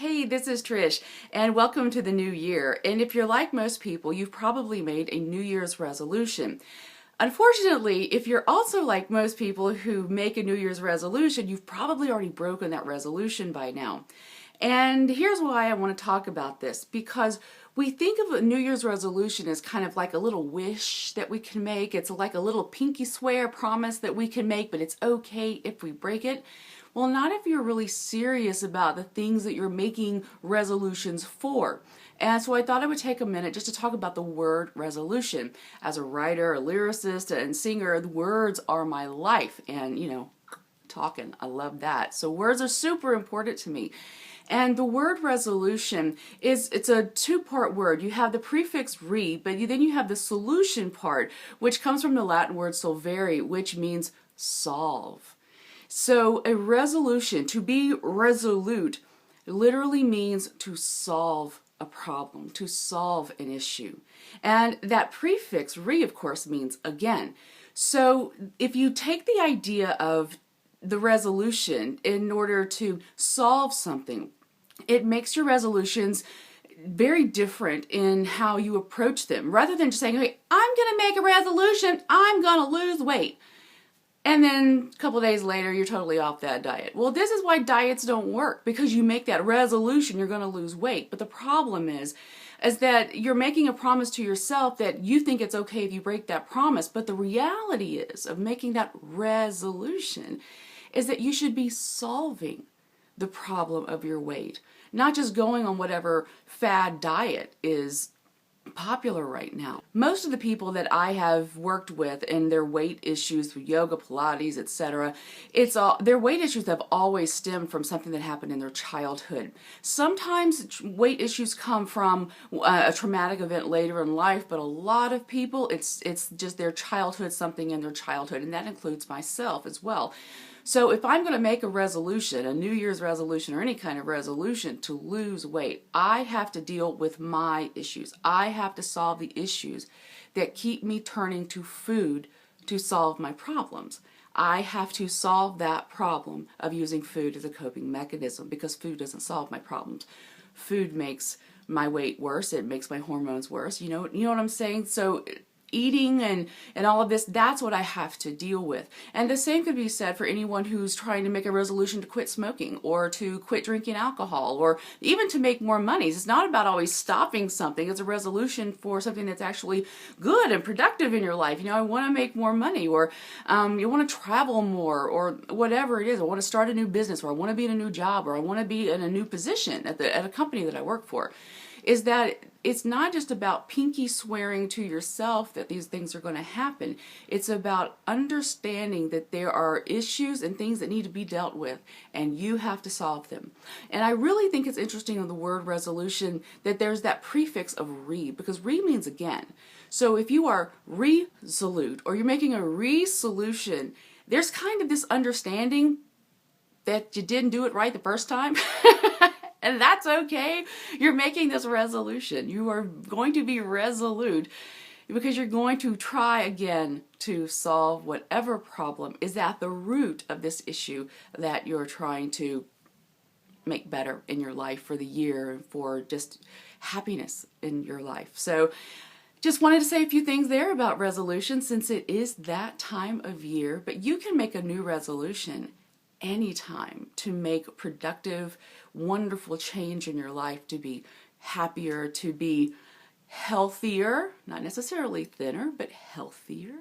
Hey, this is Trish, and welcome to the new year. And if you're like most people, you've probably made a New Year's resolution. Unfortunately, if you're also like most people who make a New Year's resolution, you've probably already broken that resolution by now. And here's why I want to talk about this, because we think of a New Year's resolution as kind of like a little wish that we can make. It's like a little pinky swear promise that we can make, but it's okay if we break it. Well, not if you're really serious about the things that you're making resolutions for. And so I thought I would take a minute just to talk about the word resolution. As a writer, a lyricist, and singer, the words are my life. And, talking, I love that. So words are super important to me. And the word resolution it's a two-part word. You have the prefix re, but then you have the solution part, which comes from the Latin word solvere, which means solve. So a resolution, to be resolute, literally means to solve a problem, to solve an issue. And that prefix, re, of course, means again. So if you take the idea of the resolution in order to solve something, it makes your resolutions very different in how you approach them. Rather than just saying, hey, I'm going to make a resolution, I'm going to lose weight. And then a couple of days later, you're totally off that diet. Well, this is why diets don't work, because you make that resolution, you're going to lose weight. But the problem is that you're making a promise to yourself that you think it's okay if you break that promise. But the reality is of making that resolution is that you should be solving the problem of your weight, not just going on whatever fad diet is popular right now. Most of the people that I have worked with in their weight issues through yoga, Pilates, etc., their weight issues have always stemmed from something that happened in their childhood. Sometimes weight issues come from a traumatic event later in life, but a lot of people it's just their childhood, something in their childhood, and that includes myself as well. So if I'm going to make a resolution, a New Year's resolution or any kind of resolution to lose weight, I have to deal with my issues. I have to solve the issues that keep me turning to food to solve my problems. I have to solve that problem of using food as a coping mechanism, because food doesn't solve my problems. Food makes my weight worse. It makes my hormones worse. You know what I'm saying? So eating and all of this, that's what I have to deal with. And the same could be said for anyone who's trying to make a resolution to quit smoking or to quit drinking alcohol or even to make more money. It's not about always stopping something. It's a resolution for something that's actually good and productive in your life. I want to make more money, or you want to travel more, or whatever it is. I want to start a new business, or I want to be in a new job, or I want to be in a new position at a company that I work for. Is that it's not just about pinky swearing to yourself that these things are going to happen. It's about understanding that there are issues and things that need to be dealt with, and you have to solve them. And I really think it's interesting in the word resolution that there's that prefix of re, because re means again. So if you are resolute, or you're making a resolution, there's kind of this understanding that you didn't do it right the first time. And that's okay. You're making this resolution. You are going to be resolute because you're going to try again to solve whatever problem is at the root of this issue that you're trying to make better in your life for the year and for just happiness in your life. So just wanted to say a few things there about resolution, since it is that time of year. But you can make a new resolution anytime to make productive, wonderful change in your life, to be happier, to be healthier, not necessarily thinner, but healthier.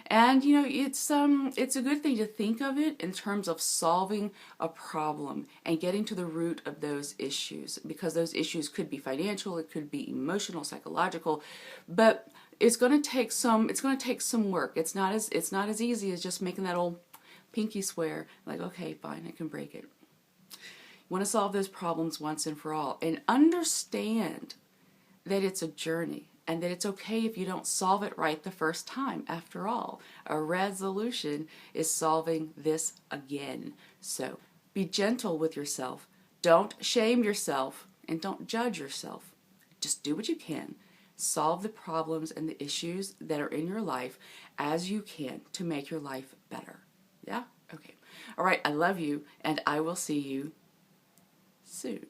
And it's a good thing to think of it in terms of solving a problem and getting to the root of those issues, because those issues could be financial, it could be emotional, psychological, but it's going to take some work. It's not as easy as just making that old pinky swear, like, okay, fine, I can break it. You want to solve those problems once and for all, and understand that it's a journey, and that it's okay if you don't solve it right the first time. After all, a resolution is solving this again. So be gentle with yourself. Don't shame yourself, and don't judge yourself. Just do what you can. Solve the problems and the issues that are in your life as you can to make your life better. Yeah? Okay. All right. I love you, and I will see you soon.